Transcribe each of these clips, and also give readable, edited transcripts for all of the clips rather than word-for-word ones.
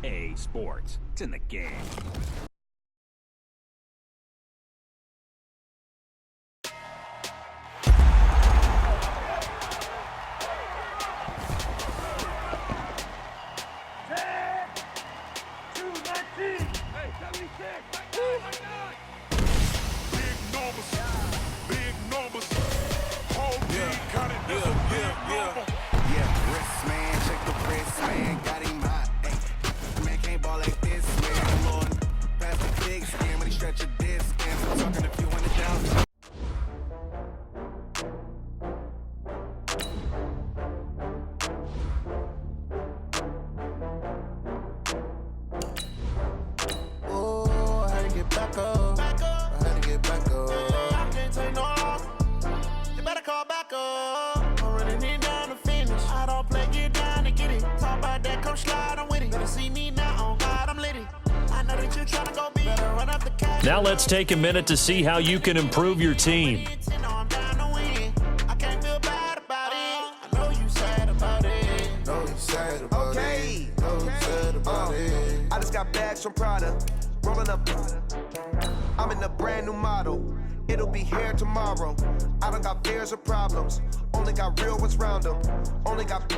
EA Sports. It's in the game. Now let's take a minute to see how you can improve your team. I just got bags from Prada, rolling up. I'm in a brand new model. It'll be here tomorrow. I don't got fears or problems. Only got real ones round them. Only got.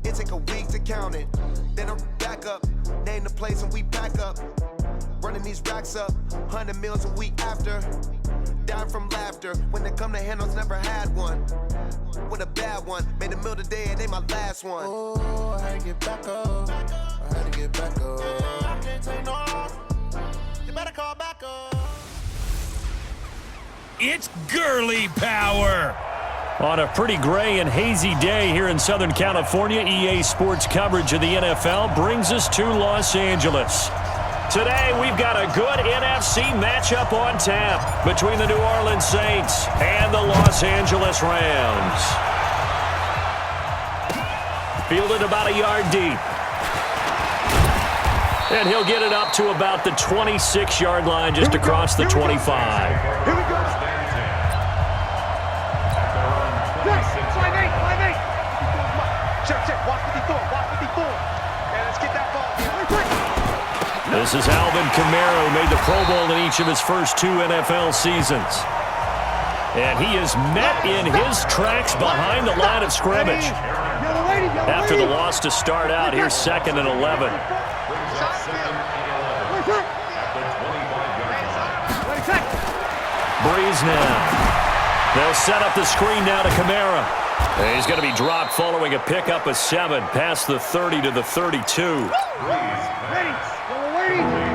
It take a week to count it. Then I'm back up. Name the place and we pack up. Running these racks up. 100 meals a week after. Dying from laughter. When they come to handles, never had one. With a bad one. Made a meal today, it ain't my last one. Oh, I had to get back up. I had to get back up. I can't take no loss. You better call back up. It's girly power. On a pretty gray and hazy day here in Southern California, EA Sports coverage of the NFL brings us to Los Angeles. Today, we've got a good NFC matchup on tap between the New Orleans Saints and the Los Angeles Rams. Fielded about a yard deep. And he'll get it up to about the 26-yard line just across the 25. Here we go. Check. Watch 54. Yeah, let's get that ball. This is Alvin Kamara, who made the Pro Bowl in each of his first 2 NFL seasons. And he is met in his tracks behind the line of scrimmage. After the loss to start out, here's 2nd and 11. Breeze now. They'll set up the screen now to Kamara. And he's going to be dropped following a pickup of 7 past the 30 to the 32.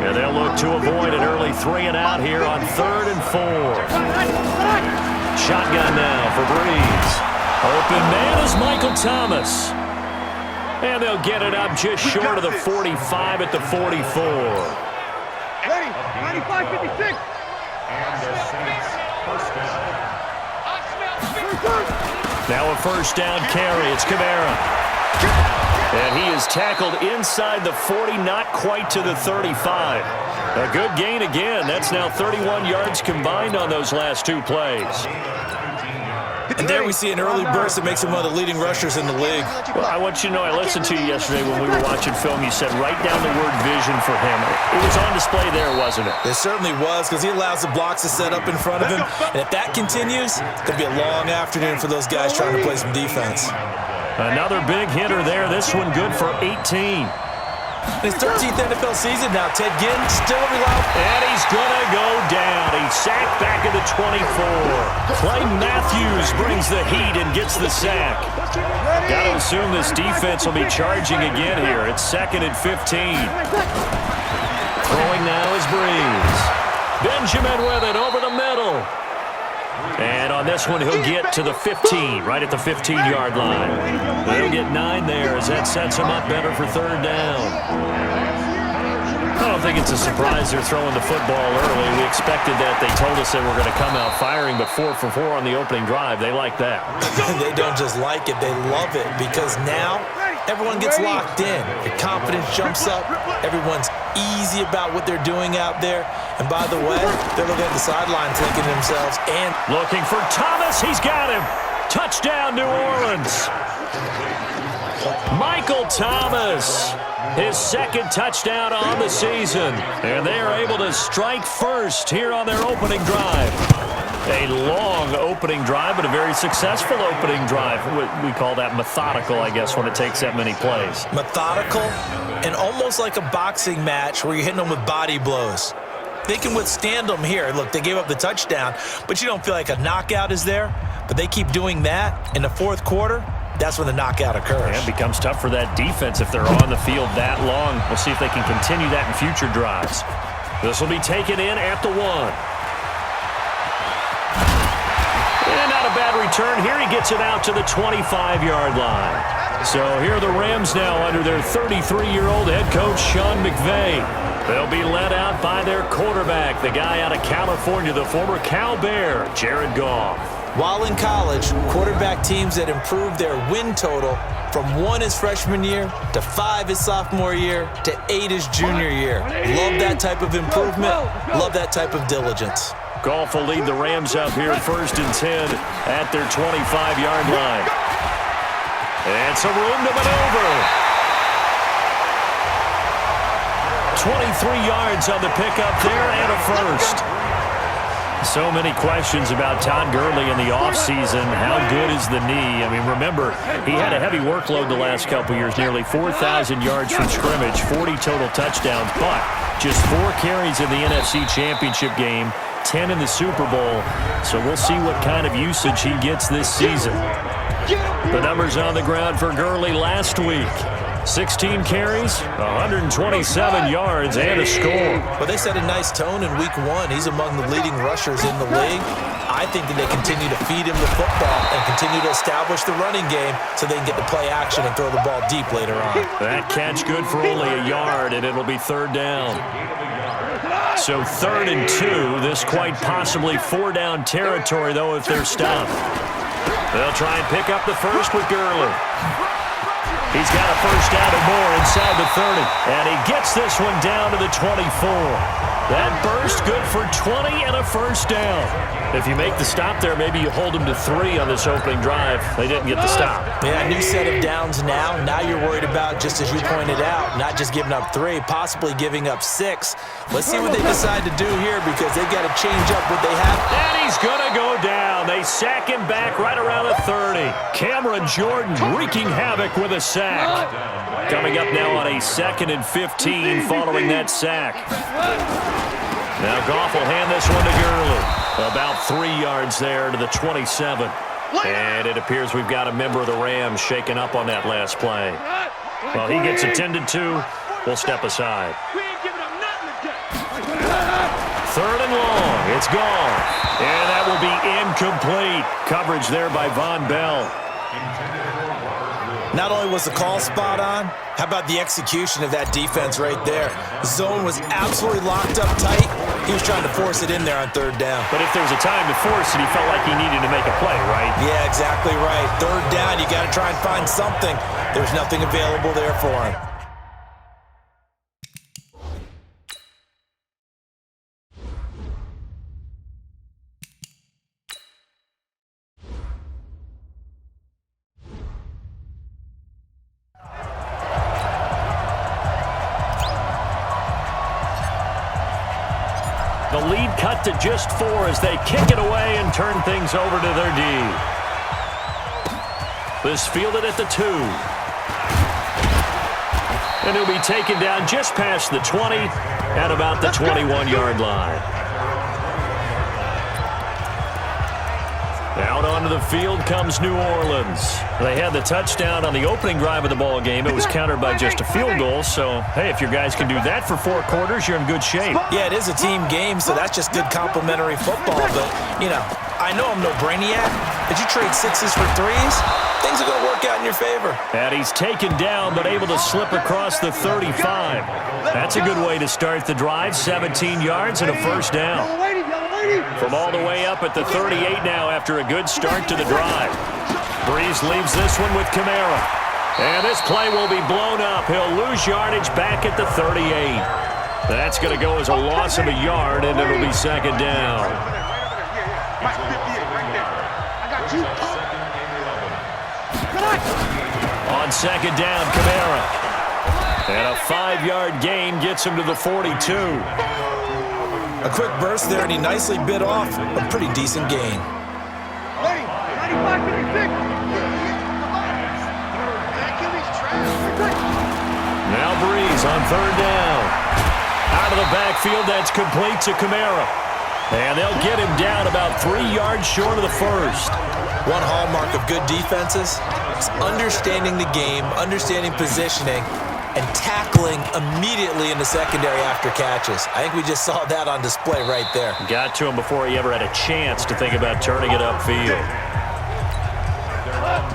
And they'll look to avoid an early 3 and out here on 3rd and 4. Shotgun now for Breeze. Open man is Michael Thomas. And they'll get it up just short of the 45 at the 44. Ready, 95-56. Now a first down carry. It's Kamara. And he is tackled inside the 40, not quite to the 35. A good gain again. That's now 31 yards combined on those last 2 plays. And there we see an early burst that makes him one of the leading rushers in the league. Well, I want you to know, I listened to you yesterday when we were watching film. You said write down the word vision for him. It was on display there, wasn't it? It certainly was, because he allows the blocks to set up in front of him. And if that continues, it's going to be a long afternoon for those guys trying to play some defense. Another big hitter there. This one good for 18. In his 13th NFL season now, Ted Ginn still reliable. And he's going to go down. He's sacked back at the 24. Clay Matthews brings the heat and gets the sack. Got to assume this defense will be charging again here. It's 2nd and 15. Throwing now is Breeze. Benjamin with it over the middle. And on this one, he'll get to the 15, right at the 15-yard line. They'll get 9 there as that sets him up better for 3rd down. I don't think it's a surprise they're throwing the football early. We expected that. They told us they were going to come out firing, but 4 for 4 on the opening drive. They like that. They don't just like it, they love it, because now everyone gets locked in. The confidence jumps up. Everyone's easy about what they're doing out there. And by the way, they're looking at the sideline thinking to themselves, and looking for Thomas. He's got him. Touchdown, New Orleans. Michael Michael Thomas, his second touchdown on the season. And they are able to strike first here on their opening drive. A long opening drive, but a very successful opening drive. We call that methodical, I guess, when it takes that many plays. Methodical and almost like a boxing match where you're hitting them with body blows. They can withstand them here. Look, they gave up the touchdown, but you don't feel like a knockout is there. But they keep doing that in the fourth quarter. That's when the knockout occurs. And it becomes tough for that defense if they're on the field that long. We'll see if they can continue that in future drives. This will be taken in at the 1. And not a bad return here. He gets it out to the 25-yard line. So here are the Rams now under their 33-year-old head coach, Sean McVay. They'll be led out by their quarterback, the guy out of California, the former Cal Bear, Jared Goff. While in college, quarterback teams that improved their win total from 1 his freshman year to 5 his sophomore year to 8 his junior year. Love that type of improvement. Love that type of diligence. Goff will lead the Rams up here 1st and 10 at their 25-yard line. And some room to maneuver. 23 yards on the pickup there and a first. So many questions about Todd Gurley in the offseason. How good is the knee? I mean, remember, he had a heavy workload the last couple years, nearly 4,000 yards from scrimmage, 40 total touchdowns, but just 4 carries in the NFC Championship game, 10 in the Super Bowl. So we'll see what kind of usage he gets this season. The numbers on the ground for Gurley last week. 16 carries, 127 yards, and a score. Well, they set a nice tone in week 1. He's among the leading rushers in the league. I think that they continue to feed him the football and continue to establish the running game so they can get the play action and throw the ball deep later on. That catch good for only a yard, and it'll be 3rd down. So 3rd and 2. This quite possibly 4-down territory, though, if they're stopped. They'll try and pick up the first with Gurley. He's got a first down and more inside the 30. And he gets this one down to the 24. That burst good for 20 and a first down. If you make the stop there, maybe you hold them to 3 on this opening drive. They didn't get the stop. Yeah, new set of downs now. Now you're worried about, just as you pointed out, not just giving up 3, possibly giving up 6. Let's see what they decide to do here because they've got to change up what they have. And he's going to go down. They sack him back right around the 30. Cameron Jordan wreaking havoc with a sack. Coming up now on a 2nd and 15 following that sack. Now Goff will hand this one to Gurley. About 3 yards there to the 27. And it appears we've got a member of the Rams shaking up on that last play. Well, he gets attended to. We'll step aside. 3rd and long. It's gone. And that will be incomplete. Coverage there by Von Bell. Not only was the call spot on, how about the execution of that defense right there? The zone was absolutely locked up tight. He was trying to force it in there on 3rd down. But if there was a time to force it, he felt like he needed to make a play, right? Yeah, exactly right. 3rd down, you got to try and find something. There's nothing available there for him. The lead cut to just 4 as they kick it away and turn things over to their D. This fielded at the 2. And he'll be taken down just past the 20 at about the 21-yard line. Out onto the field comes New Orleans. They had the touchdown on the opening drive of the ball game. It was countered by just a field goal. So, hey, if your guys can do that for 4 quarters, you're in good shape. Yeah, it is a team game, so that's just good complimentary football. But, you know, I know I'm no brainiac, but you trade 6s for 3s, things are going to work out in your favor. And he's taken down, but able to slip across the 35. That's a good way to start the drive. 17 yards and a first down. From all the way up at the 38 now after a good start to the drive. Breeze leaves this one with Kamara. And this play will be blown up. He'll lose yardage back at the 38. That's going to go as a loss of a yard, and it'll be 2nd down. On on second down, Kamara. And a 5-yard gain gets him to the 42. A quick burst there, and he nicely bit off a pretty decent gain. 95-56. Now Breeze on third down. Out of the backfield, that's complete to Kamara. And they'll get him down about 3 yards short of the first. One hallmark of good defenses is understanding the game, understanding positioning, and tackling immediately in the secondary after catches. I think we just saw that on display right there. Got to him before he ever had a chance to think about turning it upfield.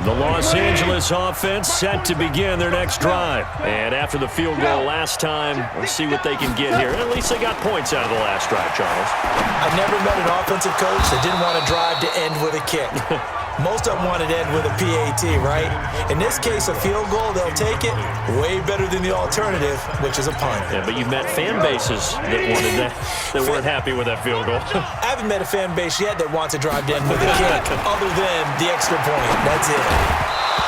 The Los Angeles offense set to begin their next drive. And after the field goal last time, we'll see what they can get here. At least they got points out of the last drive, Charles. I've never met an offensive coach that didn't want to drive to end with a kick. Most of them wanted to end with a PAT, right? In this case, a field goal, they'll take it way better than the alternative, which is a punt. Yeah, but you've met fan bases that wanted that, that weren't happy with that field goal. I haven't met a fan base yet that wants to drive to end with a kick, other than the extra point. That's it.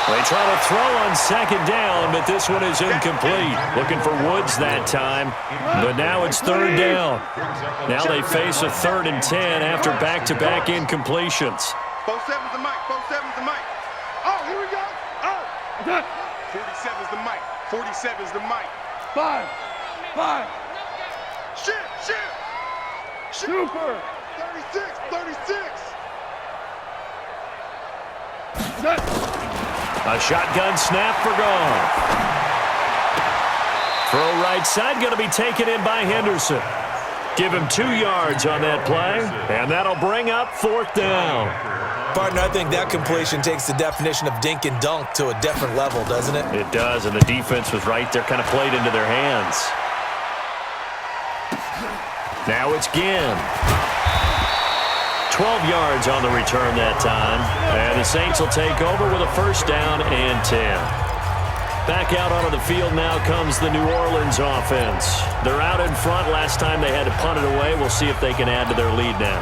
They try to throw on second down, but this one is incomplete. Looking for Woods that time, but now it's third down. Now they face a 3rd and 10 after back-to-back incompletions. 47's the mic. 47's the mic. Oh, here we go. Oh. 47's the mic. 47's the mic. 5. Shoot. Super. 36. A shotgun snap for Goff. Throw right side, going to be taken in by Henderson. Give him 2 yards on that play, and that'll bring up 4th down. Partner, I think that completion takes the definition of dink and dunk to a different level, doesn't it? It does, and the defense was right there, kind of played into their hands. Now it's Ginn. 12 yards on the return that time, and the Saints will take over with a 1st down and 10. Back out onto the field now comes the New Orleans offense. They're out in front. Last time they had to punt it away. We'll see if they can add to their lead now.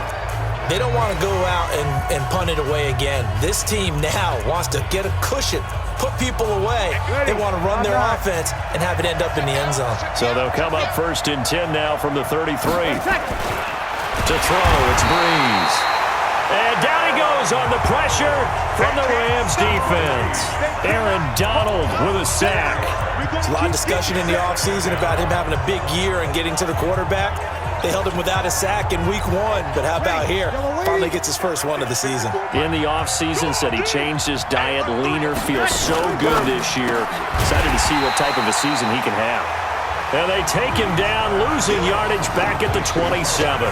They don't want to go out and punt it away again. This team now wants to get a cushion, put people away. They want to run their offense and have it end up in the end zone. So they'll come up 1st and 10 now from the 33. To throw, it's Breeze. And down he goes on the pressure from the Rams defense. Aaron Donald with a sack. There's a lot of discussion in the offseason about him having a big year and getting to the quarterback. They held him without a sack in week 1, but how about here? Finally gets his first one of the season. In the offseason, said he changed his diet, leaner, feels so good this year. Excited to see what type of a season he can have. And they take him down, losing yardage back at the 27.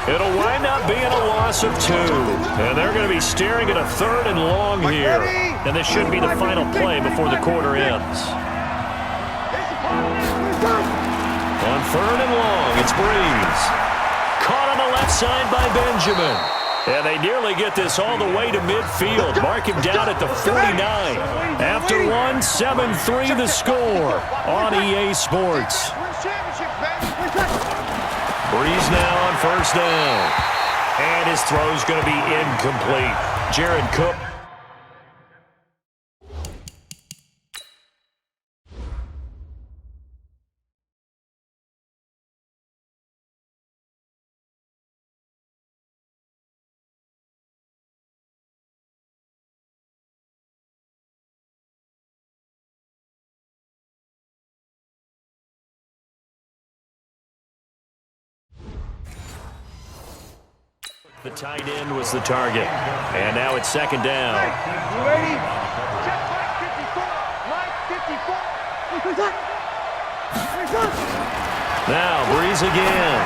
It'll wind up being a loss of 2. And they're going to be staring at a 3rd and long here. And this should be the final play before the quarter ends. On 3rd and long, it's Breeze. Caught on the left side by Benjamin. And they nearly get this all the way to midfield. Mark him down at the 49. After one, 7-3 the score on EA Sports. Breeze now on 1st down. And his throw's going to be incomplete. Jared Cook. The tight end was the target. And now it's 2nd down. You ready? Check Mike 54. Now Breeze again.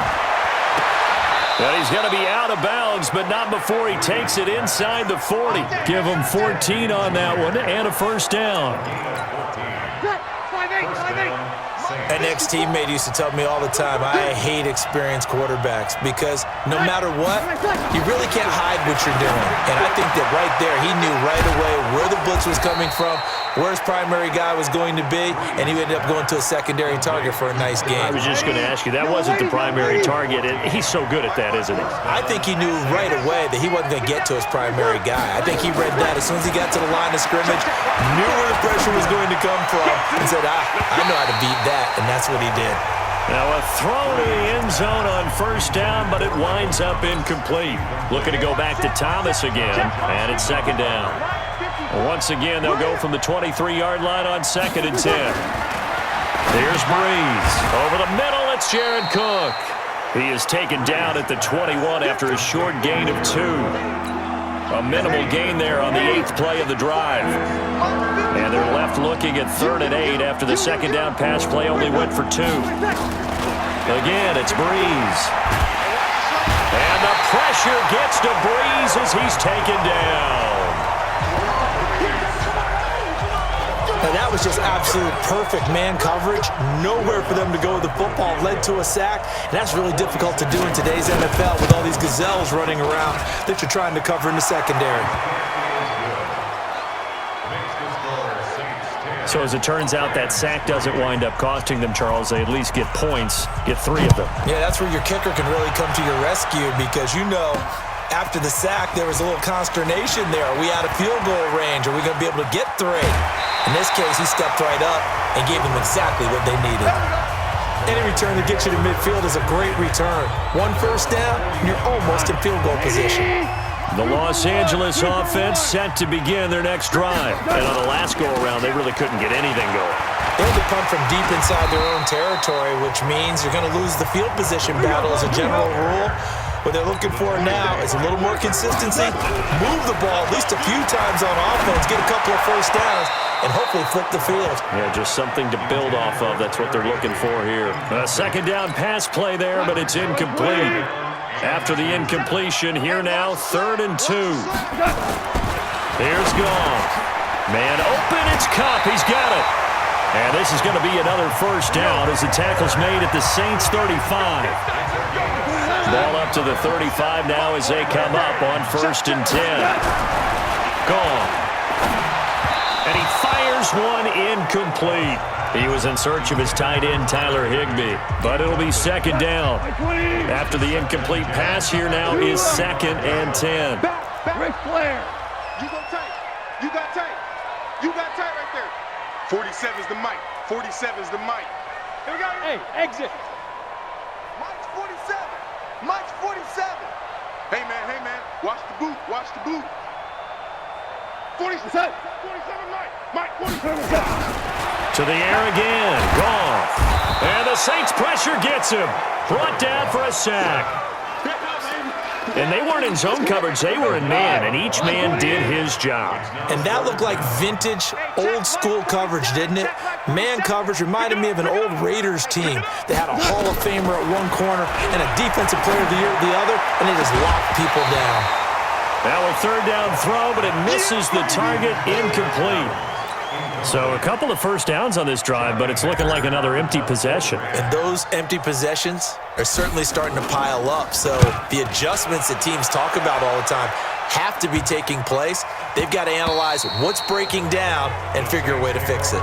Well, he's going to be out of bounds, but not before he takes it inside the 40. Give him 14 on that one and a 1st down. 5-8. An ex-teammate used to tell me all the time, I hate experienced quarterbacks because no matter what, you really can't hide what you're doing. And I think that right there, he knew right away where the blitz was coming from, where his primary guy was going to be, and he ended up going to a secondary target for a nice game. I was just going to ask you, that wasn't the primary target, and he's so good at that, isn't he? I think he knew right away that he wasn't going to get to his primary guy. I think he read that as soon as he got to the line of scrimmage, knew where the pressure was going to come from, and said, I know how to beat that, and that's what he did. Now a throw to the end zone on first down, but it winds up incomplete. Looking to go back to Thomas again, and it's second down. Once again, they'll go from the 23-yard line on 2nd and 10. There's Breeze. Over the middle, it's Jared Cook. He is taken down at the 21 after a short gain of 2. A minimal gain there on the 8th play of the drive. And they're left looking at 3rd and 8 after the second down pass play only went for 2. Again, it's Breeze. And the pressure gets to Breeze as he's taken down. Now that was just absolute perfect man coverage. Nowhere for them to go with the football. Led to a sack. And that's really difficult to do in today's NFL with all these gazelles running around that you're trying to cover in the secondary. So as it turns out, that sack doesn't wind up costing them, Charles. They at least get points, get 3 of them. Yeah, that's where your kicker can really come to your rescue because you know after the sack there was a little consternation there. Are we out of field goal range? Are we going to be able to get 3? In this case, he stepped right up and gave them exactly what they needed. Any return that gets you to midfield is a great return. 1 first down, and you're almost in field goal position. The Los Angeles offense set to begin their next drive. And on the last go-around, they really couldn't get anything going. They had to punt from deep inside their own territory, which means you're going to lose the field position battle as a general rule. What they're looking for now is a little more consistency, move the ball at least a few times on offense, get a couple of first downs, and hopefully flip the field. Yeah, just something to build off of. That's what they're looking for here. A second down pass play there, but it's incomplete. After the incompletion, here now, 3rd and 2. Here's Goff. Man open, it's Kupp. He's got it. And this is going to be another first down as the tackle's made at the Saints 35. Ball up to the 35 now as they come up on 1st and 10. Goff. And he fires one incomplete. He was in search of his tight end, Tyler Higbee. But it'll be second down. After the incomplete pass, here now is 2nd and 10. Ric Flair. You go tight. You got tight. You got tight right there. 47's the mic. 47's the mic. Here we go. Hey, exit. Mike's 47. Mike's 47. Hey, man. Watch the boot. Watch the boot. 47. 47 Mike. Mike 47. To the air again. Goff. And the Saints pressure gets him. Brought down for a sack. And they weren't in zone coverage. They were in man, and each man did his job. And that looked like vintage, old-school coverage, didn't it? Man coverage reminded me of an old Raiders team that had a Hall of Famer at one corner and a Defensive Player of the Year at the other, and they just locked people down. Now a 3rd down throw, but it misses the target, incomplete. So a couple of first downs on this drive, but it's looking like another empty possession. And those empty possessions are certainly starting to pile up. So the adjustments that teams talk about all the time have to be taking place. They've got to analyze what's breaking down and figure a way to fix it.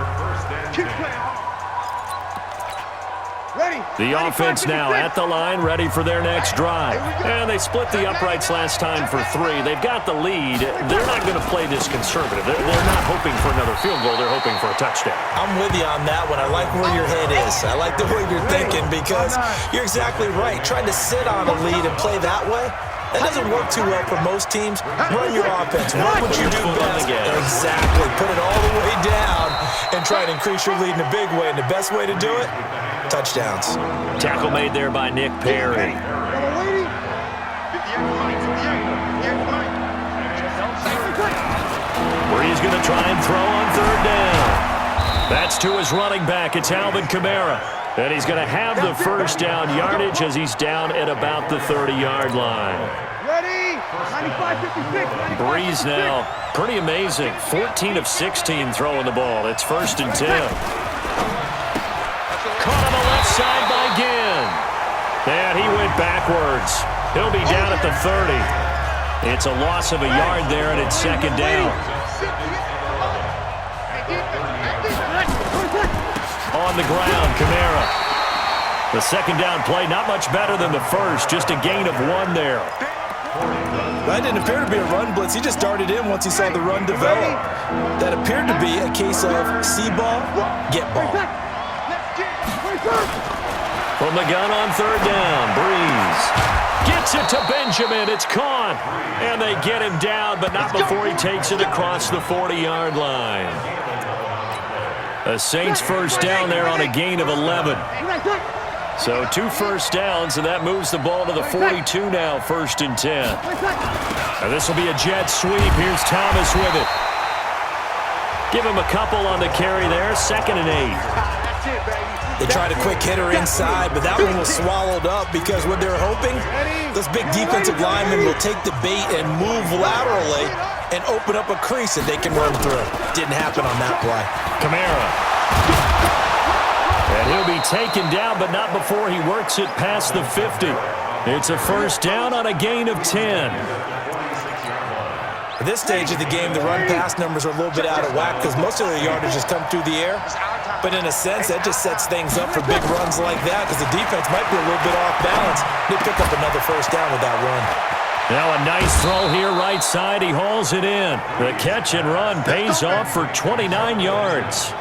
The offense now at the line, ready for their next drive. And they split the uprights last time for 3. They've got the lead. They're not going to play this conservative. They're not hoping for another field goal. They're hoping for a touchdown. I'm with you on that one. I like where your head is. I like the way you're thinking because you're exactly right. Trying to sit on a lead and play that way, that doesn't work too well for most teams. Run your offense. Run what you do best. Exactly. Put it all the way down and try and increase your lead in a big way. And the best way to do it, touchdowns. Tackle made there by Nick Perry. Breeze going to try and throw on 3rd down. That's to his running back. It's Alvin Kamara. And he's going to have the first down yardage as he's down at about the 30-yard line. Ready? 95-56. Breeze now, pretty amazing. 14 of 16 throwing the ball. It's 1st and 10. Caught on the left side by Ginn. And he went backwards. He'll be down at the 30. It's a loss of a yard there, and it's 2nd down. on the ground, Kamara. The second down play, not much better than the first, just a gain of 1 there. That didn't appear to be a run blitz. He just darted in once he saw the run develop. That appeared to be a case of see ball, get ball. From the gun on third down, Breeze gets it to Benjamin. It's caught. And they get him down, but not before he takes it across the 40-yard line. The Saints first down there on a gain of 11. So 2 first downs, and that moves the ball to the 42 now, 1st and 10. Now this will be a jet sweep. Here's Thomas with it. Give him a couple on the carry there, 2nd and 8. They tried a quick hitter inside, but that one was swallowed up because what they're hoping, those big defensive linemen will take the bait and move laterally and open up a crease that they can run through. Didn't happen on that play. Kamara. And he'll be taken down, but not before he works it past the 50. It's a first down on a gain of 10. At this stage of the game, the run-pass numbers are a little bit out of whack because most of their yardage has come through the air. But in a sense, that just sets things up for big runs like that because the defense might be a little bit off balance. They pick up another first down with that run. Now a nice throw here right side. He hauls it in. The catch and run pays off for 29 yards.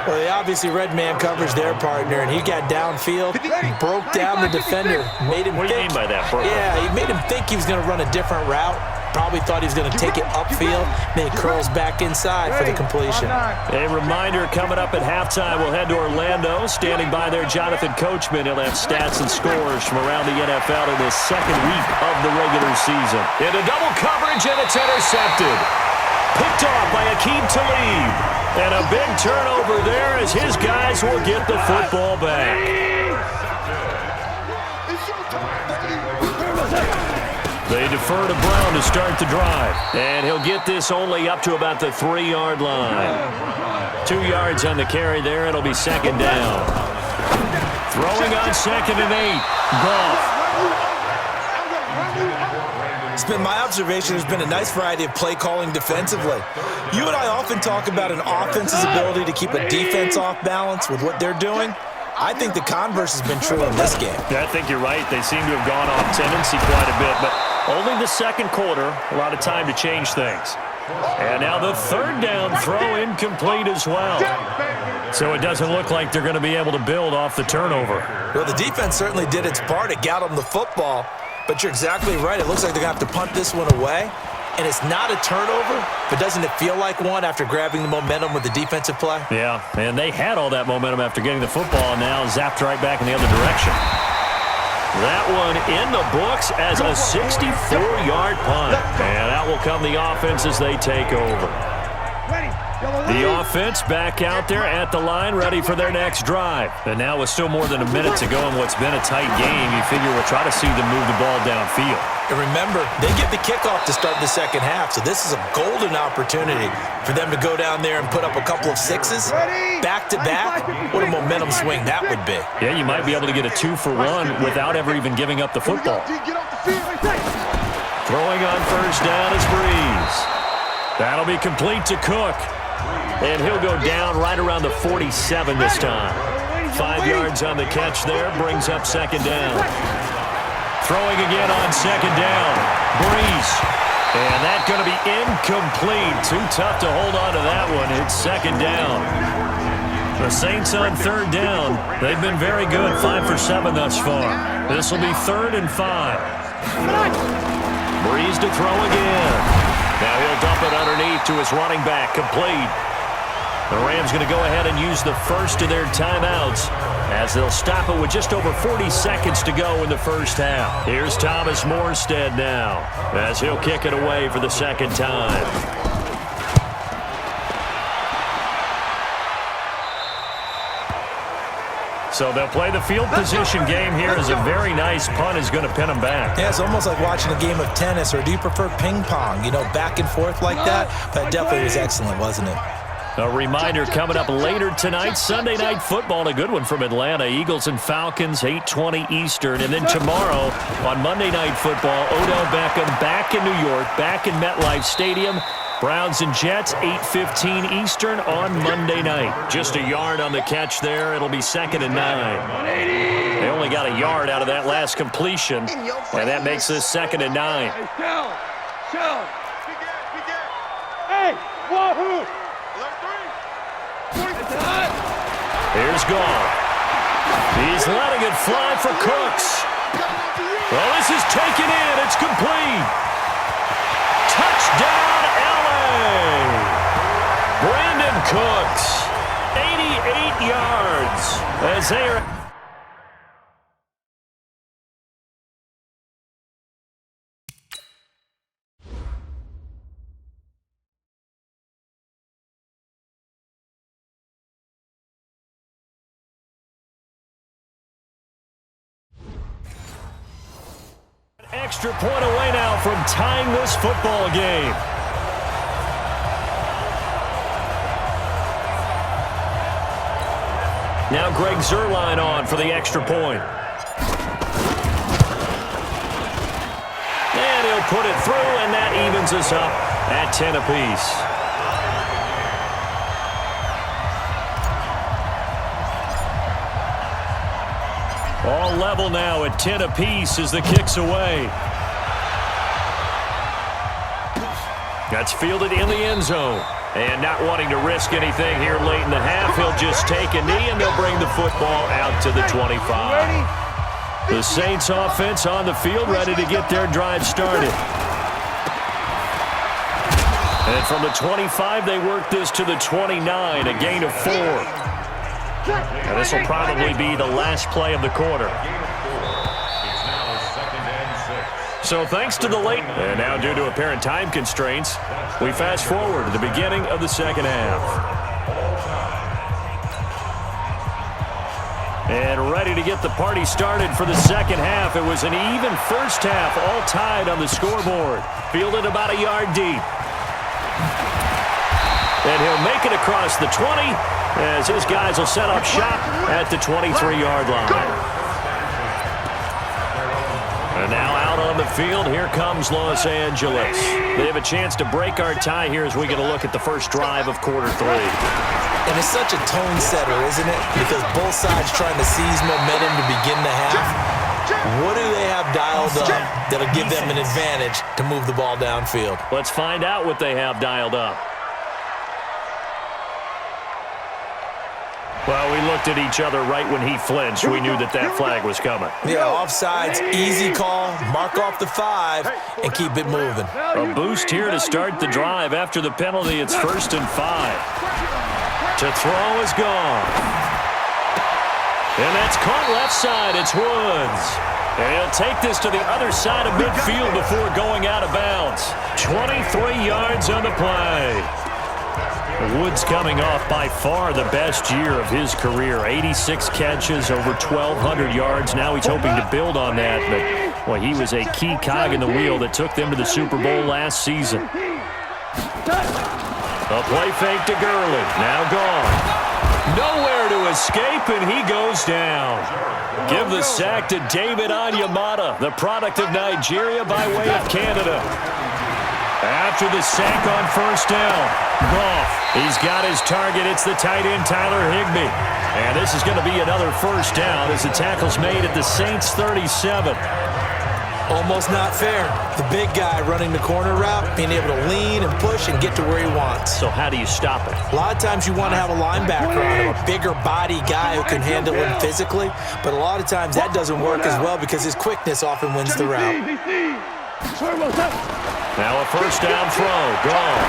Well, they obviously read man coverage their partner, and he got downfield, broke down the defender, made him What do you mean by that, bro? Yeah, he made him think he was going to run a different route. Probably thought he was going to take it upfield. Then he curls back inside for the completion. A reminder coming up at halftime. We'll head to Orlando. Standing by there, Jonathan Coachman. He'll have stats and scores from around the NFL in this 2nd week of the regular season. Into double coverage, and it's intercepted. Picked off by Akeem Talib. And a big turnover there as his guys will get the football back. They defer to Brown to start the drive. And he'll get this only up to about the 3-yard line. 2 yards on the carry there. It'll be 2nd down. Throwing on 2nd and 8. Goff. It's been my observation there's been a nice variety of play calling defensively. You and I often talk about an offense's ability to keep a defense off balance with what they're doing. I think the converse has been true in this game. Yeah, I think you're right. They seem to have gone off tendency quite a bit, but only the 2nd quarter, a lot of time to change things. And now the 3rd down throw incomplete as well. So it doesn't look like they're going to be able to build off the turnover. Well, the defense certainly did its part. It got them the football. But you're exactly right. It looks like they're going to have to punt this one away. And it's not a turnover, but doesn't it feel like one after grabbing the momentum with the defensive play? Yeah, and they had all that momentum after getting the football and now zapped right back in the other direction. That one in the books as a 64-yard punt. And out will come the offense as they take over. The offense back out there at the line, ready for their next drive. And now with still more than a minute to go in what's been a tight game, you figure we'll try to see them move the ball downfield. And remember, they get the kickoff to start the 2nd half, so this is a golden opportunity for them to go down there and put up a couple of 6s. Back-to-back, what a momentum swing that would be. Yeah, you might be able to get a 2-for-1 without ever even giving up the football. Throwing on first down is Breeze. That'll be complete to Cook. And he'll go down right around the 47 this time. 5 yards on the catch there, brings up 2nd down. Throwing again on 2nd down. Breeze. And that's going to be incomplete. Too tough to hold on to that one. It's 2nd down. The Saints on 3rd down. They've been very good, 5 for 7 thus far. This will be 3rd and 5. Breeze to throw again. Now he'll dump it underneath to his running back, complete. The Rams going to go ahead and use the first of their timeouts as they'll stop it with just over 40 seconds to go in the first half. Here's Thomas Morstead now as he'll kick it away for the 2nd time. So they'll play the field position game here as a very nice punt is going to pin them back. Yeah, it's almost like watching a game of tennis, or do you prefer ping pong? You know, back and forth like that? That definitely was excellent, wasn't it? A reminder coming up later tonight, Sunday Night Football, a good one from Atlanta. Eagles and Falcons, 8:20 Eastern. And then tomorrow on Monday Night Football, Odell Beckham back in New York, back in MetLife Stadium Browns and Jets, 8:15 Eastern on Monday night. Just a yard on the catch there. It'll be 2nd and 9. They only got a yard out of that last completion, and that makes this 2nd and 9. Hey, Shell. Hey, wahoo! Here's Gall. He's letting it fly for Cooks. Well, this is taken in. It's complete. Touchdown, L.A. Brandon Cooks, 88 yards as they are. Extra point away now from tying this football game. Now Greg Zuerlein on for the extra point. And he'll put it through, and that evens us up at 10 apiece. All level now at 10 apiece as the kick's away. That's fielded in the end zone. And not wanting to risk anything here late in the half, he'll just take a knee, and they'll bring the football out to the 25. The Saints offense on the field, ready to get their drive started. And from the 25, they work this to the 29, a gain of 4. And this will probably be the last play of the quarter. So thanks to the late, and now due to apparent time constraints, we fast forward to the beginning of the second half. And ready to get the party started for the second half. It was an even first half, all tied on the scoreboard. Fielded about a yard deep. And he'll make it across the 20 as his guys will set up shop at the 23-yard line. And now out on the field, here comes Los Angeles. They have a chance to break our tie here as we get a look at the first drive of quarter 3. And it's such a tone setter, isn't it? Because both sides trying to seize momentum to begin the half. What do they have dialed up that'll give them an advantage to move the ball downfield? Let's find out what they have dialed up. Well, we looked at each other right when he flinched. We knew that flag was coming. Yeah, offsides, easy call, mark off the 5, and keep it moving. A boost here to start the drive. After the penalty, it's 1st and 5. To throw is gone. And that's caught left side. It's Woods. And he'll take this to the other side of midfield before going out of bounds. 23 yards on the play. Woods coming off by far the best year of his career. 86 catches, over 1,200 yards. Now he's hoping to build on that. But, well, he was a key cog in the wheel that took them to the Super Bowl last season. A play fake to Gurley. Now gone. Nowhere to escape, and he goes down. Give the sack to David Onyemata, the product of Nigeria by way of Canada. After the sack on first down, Goff, he's got his target. It's the tight end, Tyler Higbee. And this is going to be another first down as the tackle's made at the Saints' 37. Almost not fair. The big guy running the corner route, being able to lean and push and get to where he wants. So how do you stop it? A lot of times you want to have a linebacker on him, a bigger body guy who can handle him physically. But a lot of times that doesn't work as well because his quickness often wins the route. Now a first down throw. Gone.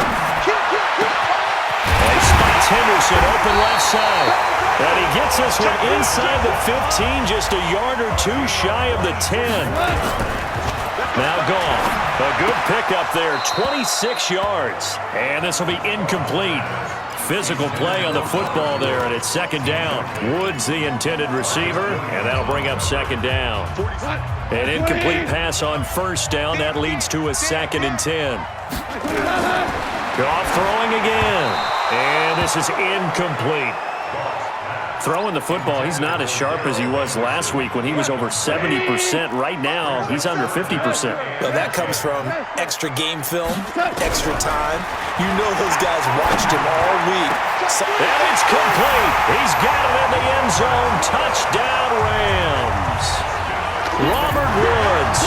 And he spots Henderson open left side. And he gets this one inside the 15, just a yard or two shy of the 10. Now gone. A good pickup there, 26 yards. And this will be incomplete. Physical play on the football there, and it's second down. Woods the intended receiver, and that'll bring up second down. An incomplete pass on first down. That leads to a 2nd and 10. Goff throwing again. And this is incomplete. Throwing the football, he's not as sharp as he was last week when he was over 70%. Right now, he's under 50%. Well, that comes from extra game film, extra time. You know those guys watched him all week. And it's complete. He's got it in the end zone. Touchdown, Rams. Robert Woods,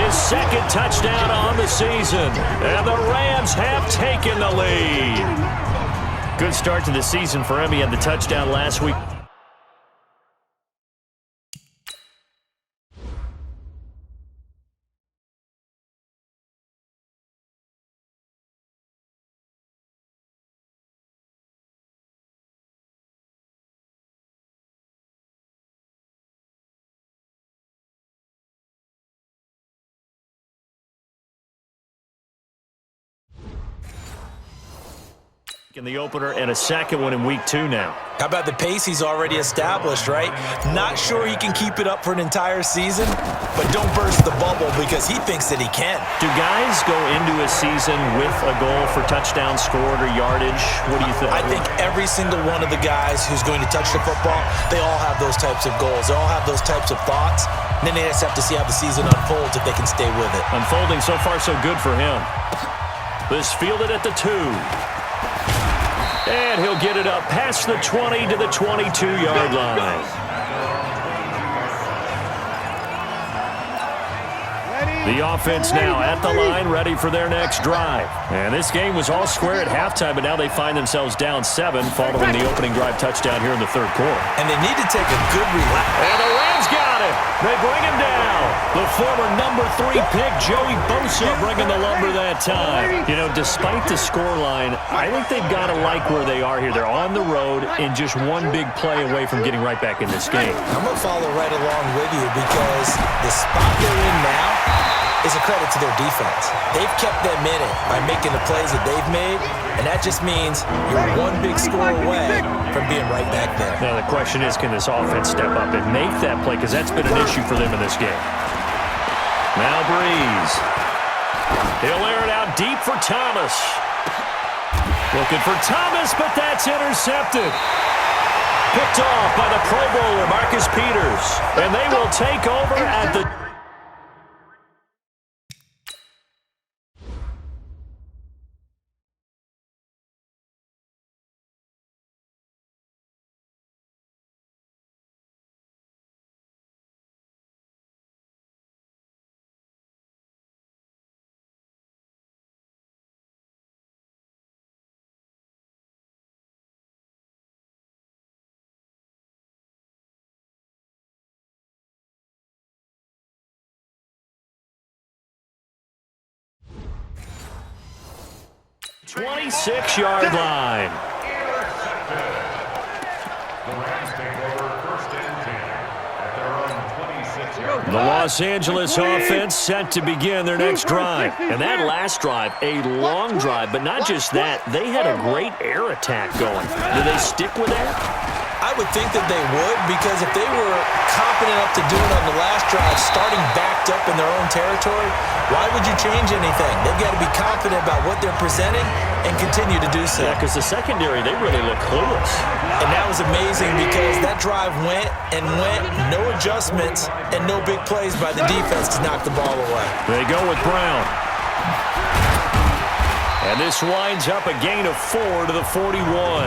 his second touchdown on the season. And the Rams have taken the lead. Good start to the season for him. He had the touchdown last week. In the opener and a second one in week 2 now. How about the pace he's already established, right? Not sure he can keep it up for an entire season, but don't burst the bubble because he thinks that he can. Do guys go into a season with a goal for touchdowns scored or yardage? What do you think? I think every single one of the guys who's going to touch the football, they all have those types of goals. They all have those types of thoughts. And then they just have to see how the season unfolds if they can stay with it. Unfolding so far so good for him. This fielded at the 2. And he'll get it up past the 20 to the 22-yard line. The offense now at the line, ready for their next drive. And this game was all square at halftime, but now they find themselves down 7 following the opening drive touchdown here in the third quarter. And they need to take a good relax. And the Rams got it. They bring him down. The former number 3 pick, Joey Bosa, bringing the lumber that time. You know, despite the scoreline, I think they've got to like where they are here. They're on the road and just one big play away from getting right back in this game. I'm going to follow right along with you because the spot they're in now is a credit to their defense. They've kept them in it by making the plays that they've made, and that just means you're one big score away from being right back there. Now the question is, can this offense step up and make that play? Because that's been an issue for them in this game. Now Breeze. He'll air it out deep for Thomas. Looking for Thomas, but that's intercepted. Picked off by the Pro Bowler, Marcus Peters. And they will take over at the... ...26-yard line. The Los Angeles offense set to begin their next drive. And that last drive, a long drive, but not just that. They had a great air attack going. Do they stick with that? I would think that they would, because if they were confident enough to do it on the last drive, starting backed up in their own territory, why would you change anything? They've got to be confident about what they're presenting and continue to do so. Yeah, because the secondary, they really look clueless. And that was amazing because that drive went and went, no adjustments and no big plays by the defense to knock the ball away. They go with Brown. And this winds up a gain of 4 to the 41.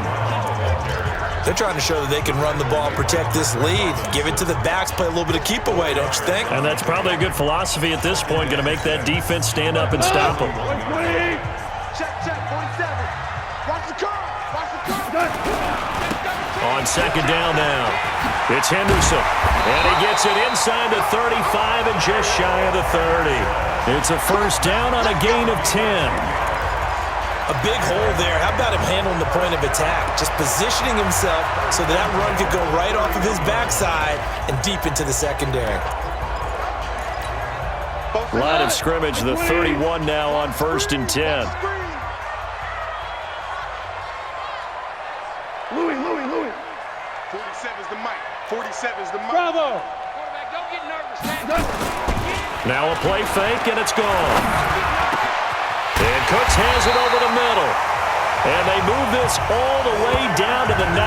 They're trying to show that they can run the ball, protect this lead, give it to the backs, play a little bit of keep away, don't you think? And that's probably a good philosophy at this point, going to make that defense stand up and stop them. Check, 47. Watch the curve. Watch the curve. On second down now, it's Henderson. And he gets it inside the 35 and just shy of the 30. It's a first down on a gain of 10. A big hole there. How about him handling the point of attack? Just positioning himself so that run could go right off of his backside and deep into the secondary. Line of scrimmage, the 31 now on 1st and 10. Louis. 47's the mic. 47's the mic. Bravo. Quarterback, don't get nervous. Now a play fake, and it's gone. And Cooks has it over the middle. And they move this all the way down to the 9.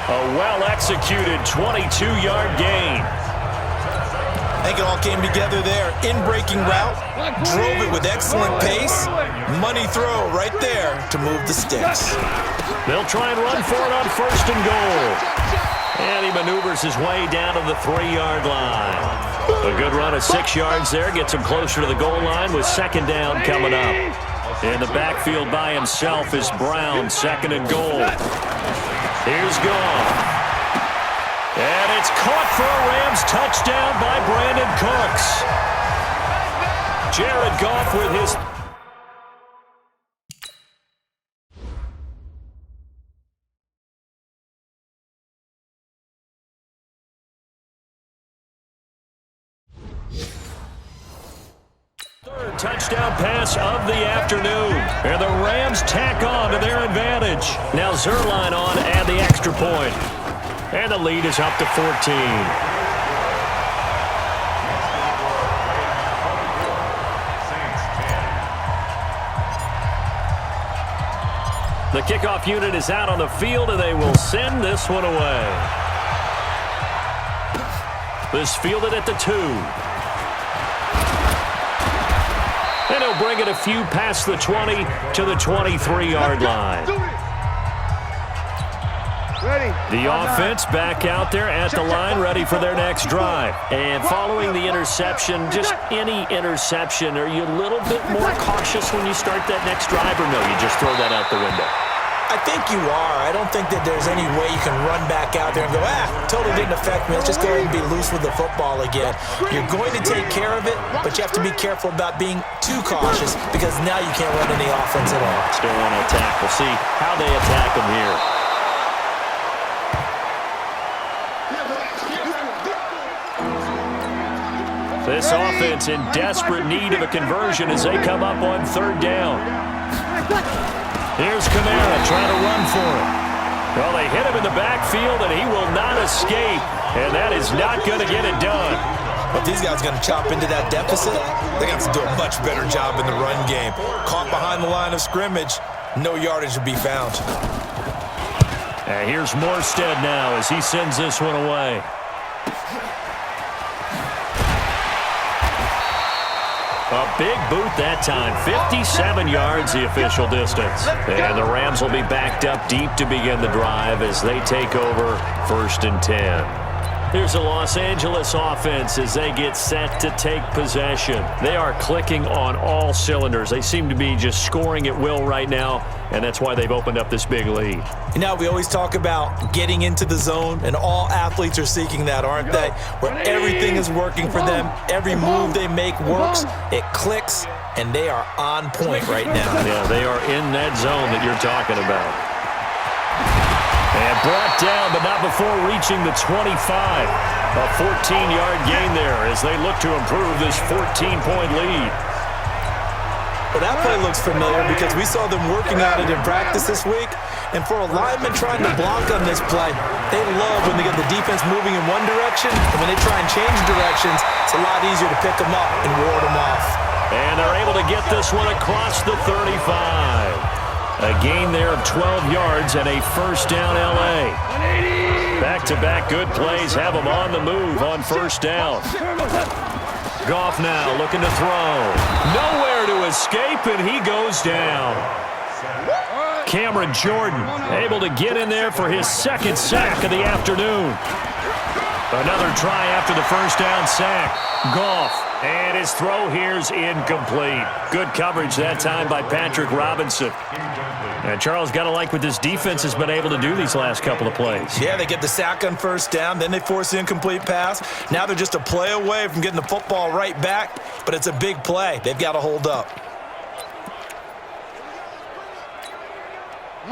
A well-executed 22-yard gain. I think it all came together there. In-breaking route, drove it with excellent pace. Money throw right there to move the sticks. They'll try and run for it on 1st and goal. And he maneuvers his way down to the 3-yard line. A good run of 6 yards there gets him closer to the goal line with 2nd down coming up. In the backfield by himself is Brown, 2nd and goal. Here's Goff. And it's caught for a Rams touchdown by Brandon Cooks. Jared Goff with his... third touchdown pass of the afternoon. And the Rams tack on to their advantage. Now Zerline on and the extra point. And the lead is up to 14. The kickoff unit is out on the field, and they will send this one away. This fielded at the 2. And he'll bring it a few past the 20 to the 23-yard line. The offense back out there at the line, ready for their next drive. And following the interception, just any interception, are you a little bit more cautious when you start that next drive, or no, you just throw that out the window? I think you are. I don't think that there's any way you can run back out there and go, totally didn't affect me. Let's just go ahead and be loose with the football again. You're going to take care of it, but you have to be careful about being too cautious because now you can't run any offense at all. Still want to attack. We'll see how they attack them here. This offense in desperate need of a conversion as they come up on 3rd down. Here's Kamara trying to run for it. Well, they hit him in the backfield, and he will not escape. And that is not going to get it done. But these guys are going to chop into that deficit. They're going to have to do a much better job in the run game. Caught behind the line of scrimmage, no yardage will be found. And here's Morstead now as he sends this one away. A big boot that time. 57 yards the official distance. And the Rams will be backed up deep to begin the drive as they take over 1st and 10. Here's the Los Angeles offense as they get set to take possession. They are clicking on all cylinders. They seem to be just scoring at will right now, and that's why they've opened up this big lead. You know, we always talk about getting into the zone, and all athletes are seeking that, aren't they? Where everything is working for them. Every move they make works. It clicks, and they are on point right now. Yeah, they are in that zone that you're talking about. And brought down, but not before reaching the 25. A 14-yard gain there as they look to improve this 14-point lead. Well, that play looks familiar because we saw them working on it in practice this week. And for a lineman trying to block on this play, they love when they get the defense moving in one direction. And when they try and change directions, it's a lot easier to pick them up and ward them off. And they're able to get this one across the 35. A gain there of 12 yards and a 1st down L.A. Back-to-back good plays have them on the move on 1st down. Goff now looking to throw. Nowhere to escape, and he goes down. Cameron Jordan able to get in there for his 2nd sack of the afternoon. Another try after the 1st down sack. Goff, and his throw here's incomplete. Good coverage that time by Patrick Robinson. And Charles, got to like what this defense has been able to do these last couple of plays. Yeah, they get the sack on 1st down, then they force the incomplete pass. Now they're just a play away from getting the football right back, but it's a big play. They've got to hold up.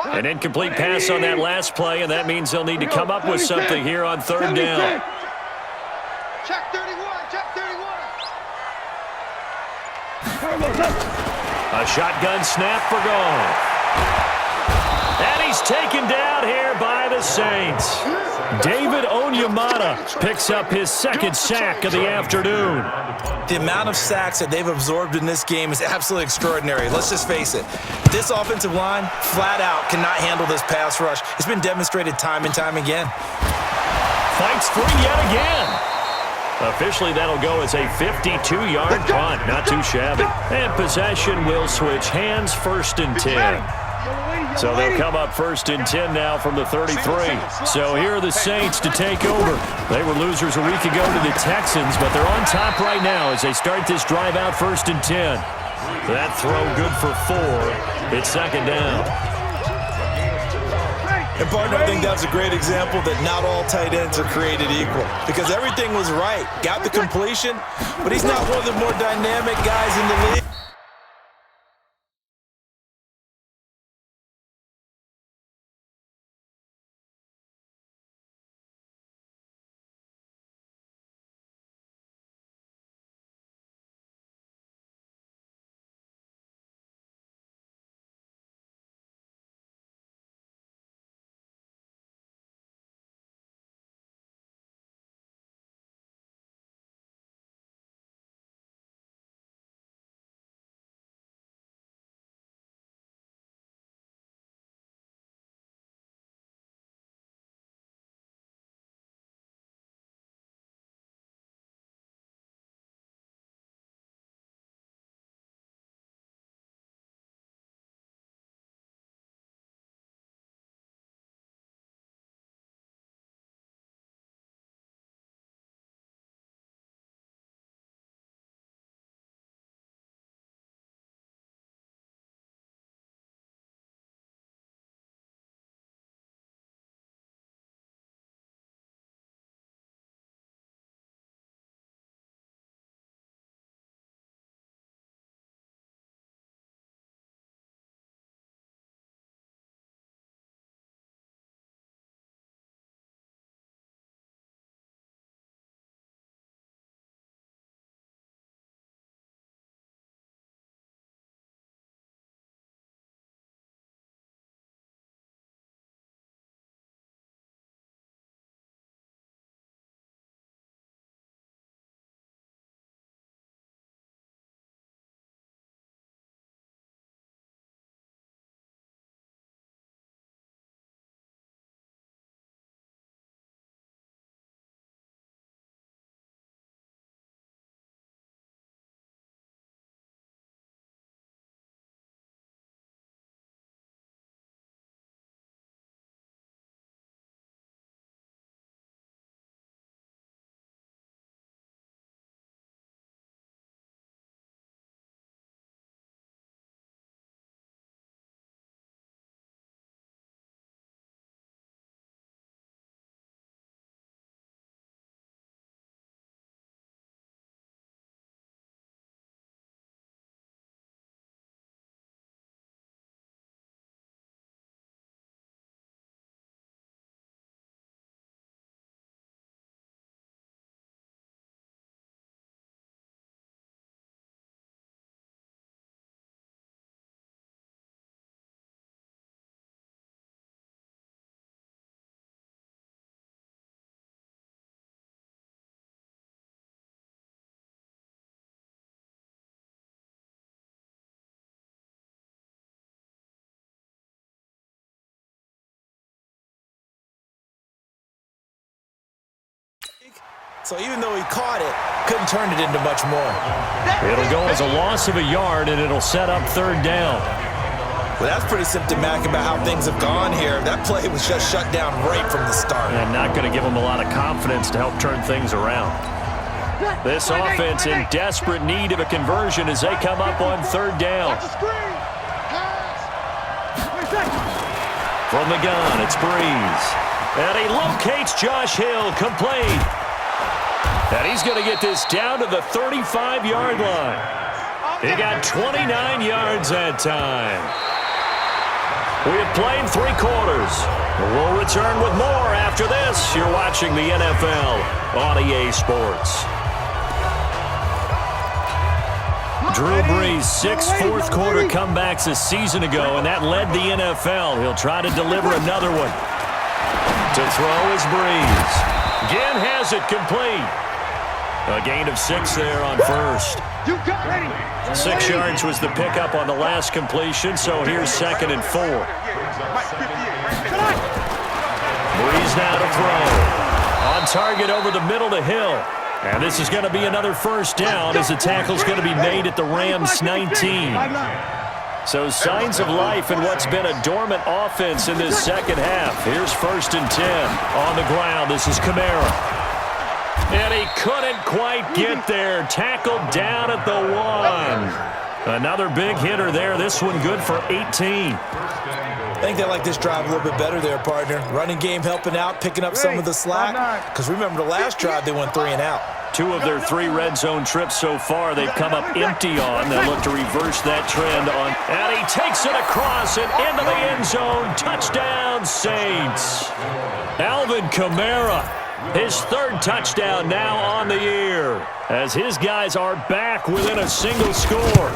An incomplete pass on that last play, and that means they'll need to come up with something here on 3rd down. Check 31, check 31. A shotgun snap for Goff. And he's taken down here by the Saints. David Onyemata Onyemata picks up his second sack of the afternoon. The amount of sacks that they've absorbed in this game is absolutely extraordinary. Let's just face it. This offensive line, flat out, cannot handle this pass rush. It's been demonstrated time and time again. Fights free yet again. Officially, that'll go as a 52-yard punt. Not too shabby. And possession will switch hands, 1st and 10. So they'll come up 1st and 10 now from the 33. So here are the Saints to take over. They were losers a week ago to the Texans, but they're on top right now as they start this drive out 1st and 10. That throw good for 4. It's 2nd down. And, partner, I think that's a great example that not all tight ends are created equal because everything was right. Got the completion, but he's not one of the more dynamic guys in the league. So even though he caught it, couldn't turn it into much more. It'll go as a loss of a yard, and it'll set up 3rd down. Well, that's pretty symptomatic about how things have gone here. That play was just shut down right from the start. And not going to give them a lot of confidence to help turn things around. This offense in desperate need of a conversion as they come up on 3rd down. From the gun, it's Breeze. And he locates Josh Hill, complete. And he's going to get this down to the 35-yard line. He got 29 yards that time. We have played 3 quarters. We'll return with more after this. You're watching the NFL on EA Sports. Drew Brees, 6 fourth-quarter comebacks a season ago, and that led the NFL. He'll try to deliver another one. To throw is Brees. Again has it complete. A gain of 6 there on first. 6 yards was the pickup on the last completion, so here's 2nd and 4. Breeze now to throw. On target over the middle to Hill. And this is going to be another first down as the tackle's going to be made at the Rams 19. So signs of life in what's been a dormant offense in this second half. Here's 1st and 10 on the ground. This is Kamara. And he couldn't quite get there. Tackled down at the 1. Another big hitter there. This one good for 18. I think they like this drive a little bit better there, partner. Running game helping out, picking up some of the slack. Because remember the last drive, they went 3 and out. 2 of their 3 red zone trips so far they've come up empty on. They'll look to reverse that trend on. And he takes it across and into the end zone. Touchdown, Saints. Alvin Kamara, his 3rd touchdown now on the year, as his guys are back within a single score.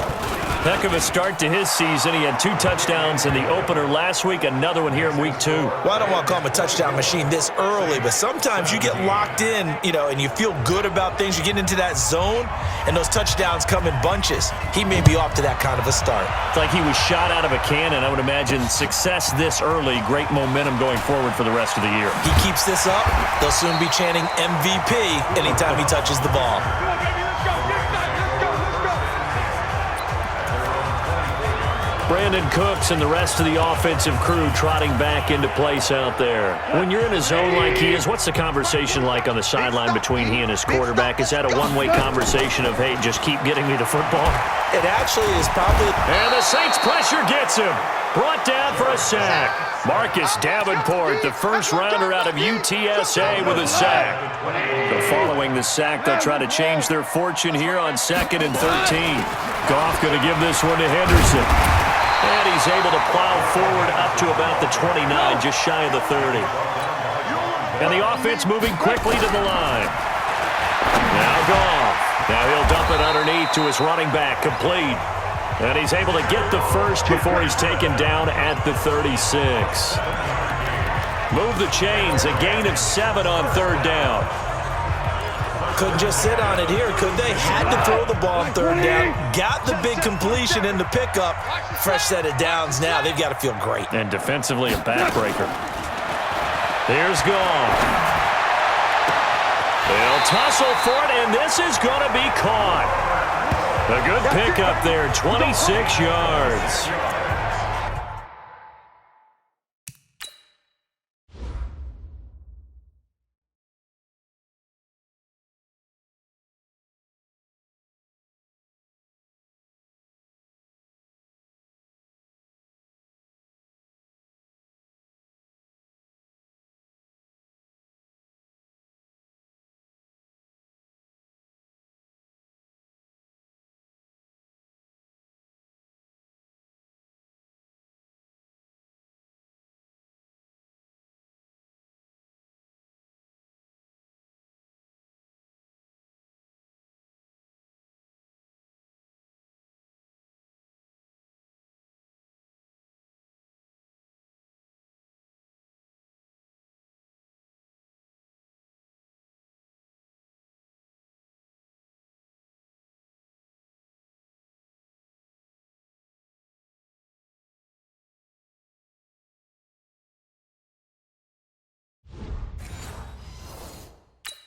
Heck of a start to his season. He had 2 touchdowns in the opener last week, another one here in week 2. Well, I don't want to call him a touchdown machine this early, but sometimes you get locked in, and you feel good about things. You get into that zone, and those touchdowns come in bunches. He may be off to that kind of a start. It's like he was shot out of a cannon. I would imagine success this early, great momentum going forward for the rest of the year. He keeps this up, they'll soon be chanting MVP anytime he touches the ball. Brandon Cooks and the rest of the offensive crew trotting back into place out there. When you're in a zone like he is, what's the conversation like on the sideline between he and his quarterback? Is that a one-way conversation of, hey, just keep getting me the football? It actually is probably... And the Saints pressure gets him. Brought down for a sack. Marcus Davenport, the first rounder out of UTSA with a sack. So following the sack, they'll try to change their fortune here on 2nd and 13. Goff going to give this one to Henderson. And he's able to plow forward up to about the 29, just shy of the 30. And the offense moving quickly to the line. Now Goff. Now he'll dump it underneath to his running back, complete. And he's able to get the first before he's taken down at the 36. Move the chains, a gain of 7 on 3rd down. Couldn't just sit on it here, could they? Had to throw the ball on 3rd down. Got the big completion in the pickup. Fresh set of downs now. They've got to feel great. And defensively, a backbreaker. Here's Goff. They'll tussle for it, and this is going to be caught. A good pickup there, 26 yards.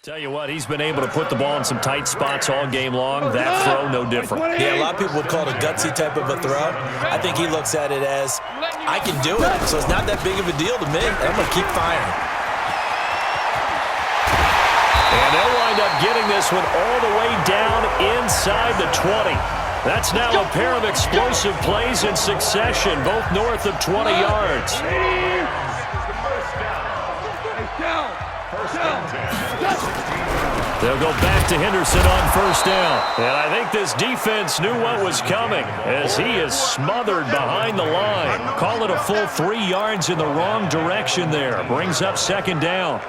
Tell you what, he's been able to put the ball in some tight spots all game long. That throw, no different. Yeah, a lot of people would call it a gutsy type of a throw. I think he looks at it as, I can do it, so it's not that big of a deal to me. I'm going to keep firing. And they'll wind up getting this one all the way down inside the 20. That's now a pair of explosive plays in succession, both north of 20 yards. They'll go back to Henderson on 1st down. And I think this defense knew what was coming as he is smothered behind the line. Call it a full 3 yards in the wrong direction there. Brings up 2nd down.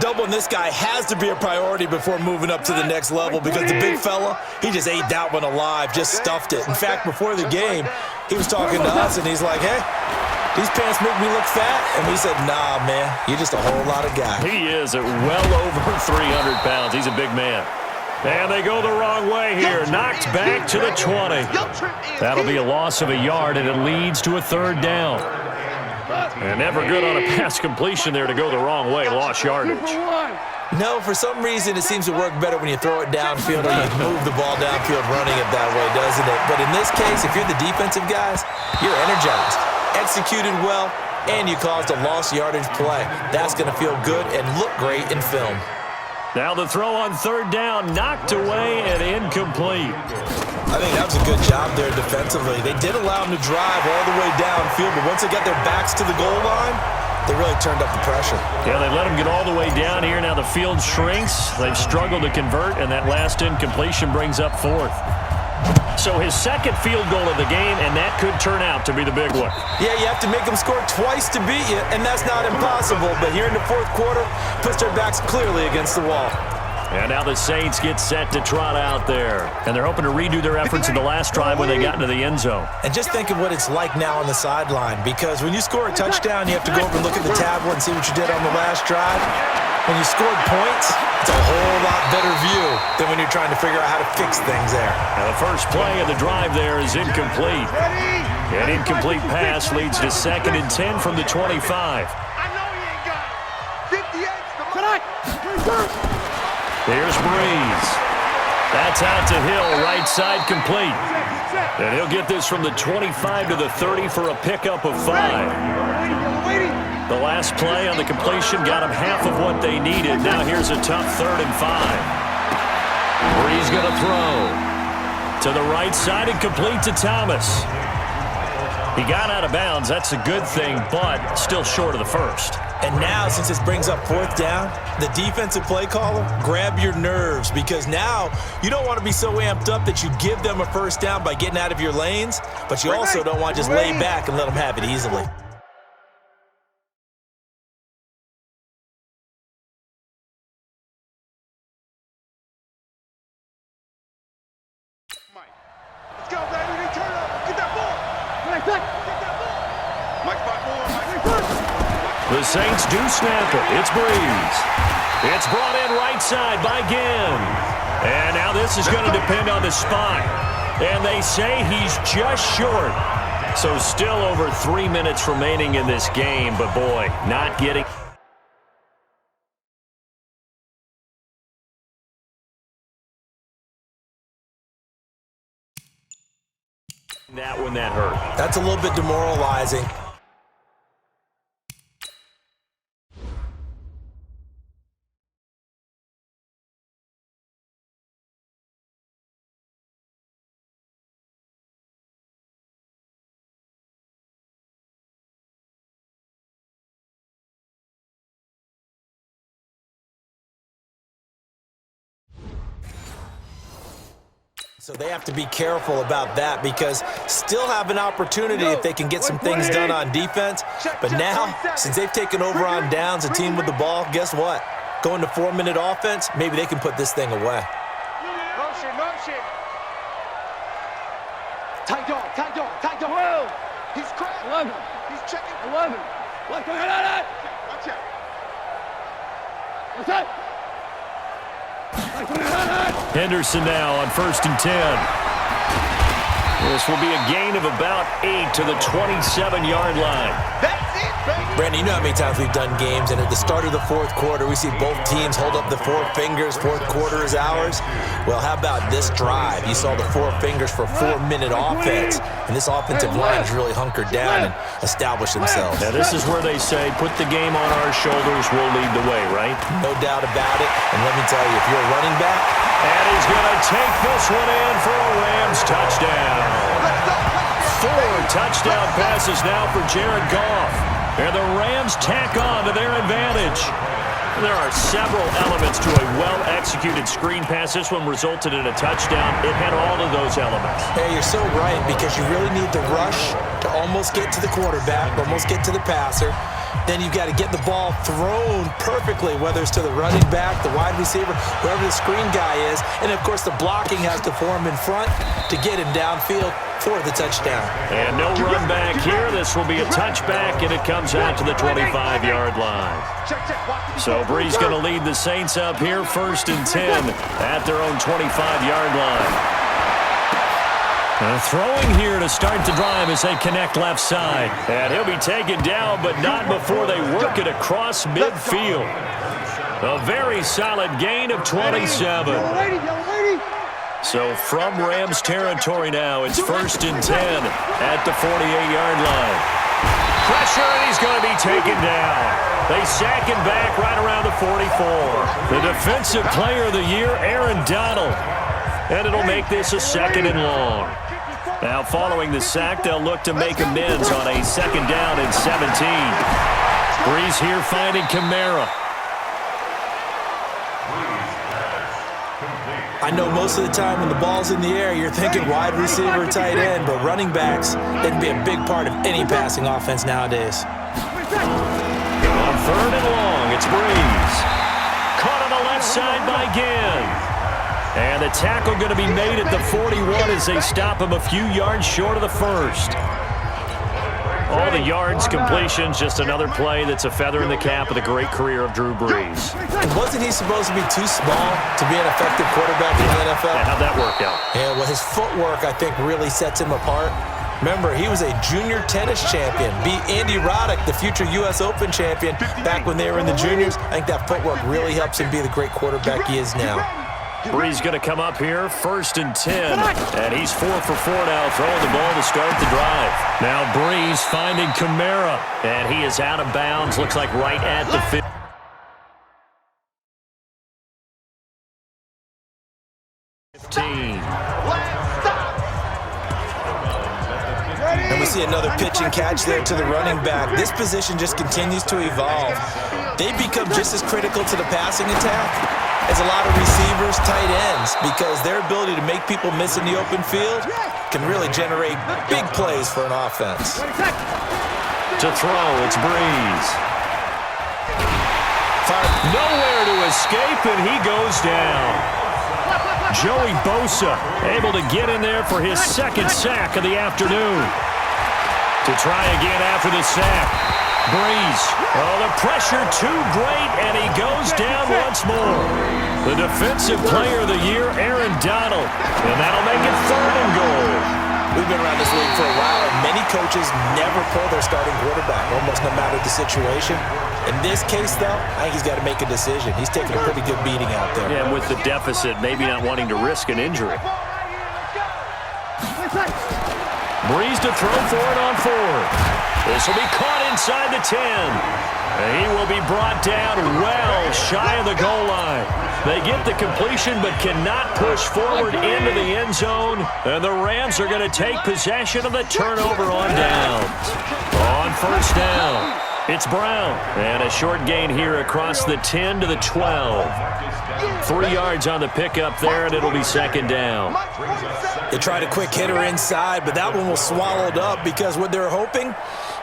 Doubling this guy has to be a priority before moving up to the next level because the big fella, he just ate that one alive, just stuffed it. In fact, before the game, he was talking to us, and he's like, hey, these pants make me look fat. And we said, nah, man, you're just a whole lot of guy. He is at well over 300 pounds. He's a big man. And they go the wrong way here. Knocked back to the 20. That'll be a loss of a yard, and it leads to a third down. And never good on a pass completion there to go the wrong way. Lost yardage. No, for some reason it seems to work better when you throw it downfield or you move the ball downfield running it that way, doesn't it? But in this case, if you're the defensive guys, you're energized, executed well, and you caused a lost yardage play. That's going to feel good and look great in film. Now the throw on third down, knocked away and incomplete. I think that was a good job there defensively. They did allow them to drive all the way downfield, but once they got their backs to the goal line, they really turned up the pressure. Yeah, they let them get all the way down here. Now the field shrinks. They've struggled to convert, and that last incompletion brings up fourth. So his second field goal of the game, and that could turn out to be the big one. Yeah, you have to make them score twice to beat you, and that's not impossible. But here in the fourth quarter, puts their backs clearly against the wall. And now the Saints get set to trot out there. And they're hoping to redo their efforts in the last drive when they got into the end zone. And just think of what it's like now on the sideline, because when you score a touchdown, you have to go over and look at the tablet and see what you did on the last drive. When you scored points, it's a whole lot better view than when you're trying to figure out how to fix things there. Now the first play of the drive there is incomplete. An incomplete pass leads to 2nd and 10 from the 25. I know he ain't got it. 58's the mark. Here's Breeze. That's out to Hill, right side complete. And he'll get this from the 25 to the 30 for a pickup of 5. The last play on the completion got him half of what they needed. Now here's a tough 3rd and 5. Breeze going to throw. To the right side and complete to Thomas. He got out of bounds. That's a good thing, but still short of the first. And now, since this brings up 4th down, the defensive play caller, grab your nerves, because now you don't want to be so amped up that you give them a first down by getting out of your lanes, but you also don't want to just lay back and let them have it easily. Let's go, baby. They turn up. Get that ball. Get that ball. Mike 5-4. The Saints do snap it. It's Breeze. It's brought in right side by Ginn. And now this is going to depend on the spot. And they say he's just short. So still over 3 minutes remaining in this game. But, boy, not getting that when that hurt. That's a little bit demoralizing. So they have to be careful about that, because still have an opportunity if they can get some things done on defense. But now, since they've taken over on downs, a team with the ball, guess what? Going to 4-minute offense, maybe they can put this thing away. Motion. Tight dog. 12. He's cracked. 11. He's checking. 11. Watch out. Watch out. What's that? Henderson now on 1st and 10. This will be a gain of about 8 to the 27-yard line. That's it, baby. Brandon, you know how many times we've done games, and at the start of the fourth quarter, we see both teams hold up the 4 fingers. Fourth quarter is ours. Well, how about this drive? You saw the 4 fingers for a 4-minute offense, and this offensive line has really hunkered down and established themselves. Now, this is where they say, put the game on our shoulders, we'll lead the way, right? No doubt about it. And let me tell you, if you're a running back, and he's going to take this one in for a Rams touchdown. 4 touchdown passes now for Jared Goff. And the Rams tack on to their advantage. There are several elements to a well-executed screen pass. This one resulted in a touchdown. It had all of those elements. Hey, you're so right, because you really need the rush to almost get to the quarterback, almost get to the passer. Then you've got to get the ball thrown perfectly, whether it's to the running back, the wide receiver, whoever the screen guy is. And, of course, the blocking has to form in front to get him downfield. for the touchdown. And no run back here. This will be a touchback, and it comes out to the 25-yard line. So Brees going to lead the Saints up here, 1st and 10 at their own 25-yard line. Throwing here to start the drive as they connect left side. And he'll be taken down, but not before they work it across midfield. A very solid gain of 27. So from Rams territory now, it's 1st and 10 at the 48-yard line. Pressure, and he's going to be taken down. They sack him back right around the 44. The defensive player of the year, Aaron Donald. And it'll make this a 2nd and long. Now, following the sack, they'll look to make amends on a 2nd down and 17. Brees here finding Kamara. I know most of the time when the ball's in the air, you're thinking wide receiver, tight end, but running backs, they can be a big part of any passing offense nowadays. On 3rd and long, it's Brees. Caught on the left side by Ginn. And the tackle going to be made at the 41 as they stop him a few yards short of the 1st. All the yards, completions, just another play that's a feather in the cap of the great career of Drew Brees. And wasn't he supposed to be too small to be an effective quarterback in the NFL? Yeah, how'd that work out? Yeah, well, his footwork, I think, really sets him apart. Remember, he was a junior tennis champion, beat Andy Roddick, the future U.S. Open champion, back when they were in the juniors. I think that footwork really helps him be the great quarterback he is now. Brees going to come up here, 1st and 10, and he's 4 for 4 now, throwing the ball to start the drive. Now Brees finding Kamara, and he is out of bounds, looks like right at the 15. And we see another pitch and catch there to the running back. This position just continues to evolve. They become just as critical to the passing attack as a lot of receivers, tight ends, because their ability to make people miss in the open field can really generate big plays for an offense. To throw, it's Brees. Nowhere to escape, and he goes down. Joey Bosa able to get in there for his 2nd sack of the afternoon. To try again after the sack. Brees, oh, the pressure too great, and he goes down once more. The defensive player of the year, Aaron Donald, and that'll make it 3rd and goal. We've been around this league for a while, and many coaches never pull their starting quarterback, almost no matter the situation. In this case, though, I think he's got to make a decision. He's taking a pretty good beating out there. Yeah, and with the deficit, maybe not wanting to risk an injury. Brees to throw for it on 4th. This will be caught inside the 10. He will be brought down well shy of the goal line. They get the completion but cannot push forward into the end zone. And the Rams are going to take possession of the turnover on downs. On 1st down, it's Brown. And a short gain here across the 10 to the 12. 3 yards on the pickup there, and it'll be 2nd down. They tried a quick hitter inside, but that one was swallowed up because what they're hoping,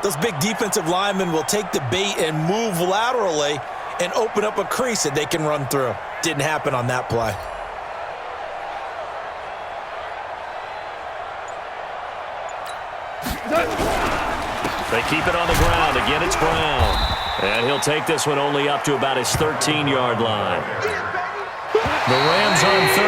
those big defensive linemen will take the bait and move laterally and open up a crease that they can run through. Didn't happen on that play. They keep it on the ground. Again, it's Brown. And he'll take this one only up to about his 13-yard line. The Rams on 3rd.